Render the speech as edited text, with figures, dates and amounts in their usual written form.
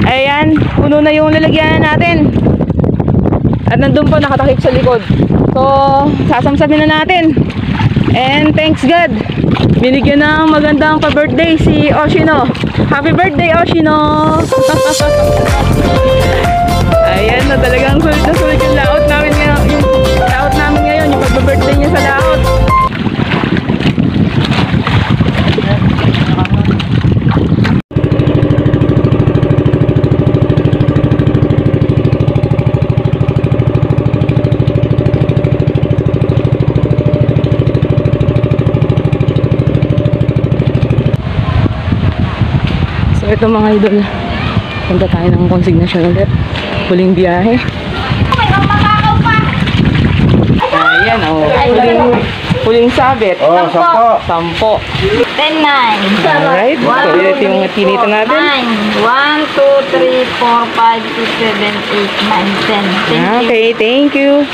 Ayan, puno na yung lalagyan natin. At nandun po nakatakip sa likod. So, sasamsamin na natin. And thanks God, binigyan ng magandang pa-birthday si Oshino. Happy birthday, Oshino! Ayan na, talagang sulit na sulit yung laot namin ngayon, yung pag-birthday niya sa laot. So ito mga idol, punta tayo ng consignation ulit. Huling biyahe. Ayan o, huling sabit. Oh, 10. 10, 9. Alright, so ito yung tinita natin. 1, 2, 3, 4, 5, 6, 7, 8, 9, 10. Okay, thank you.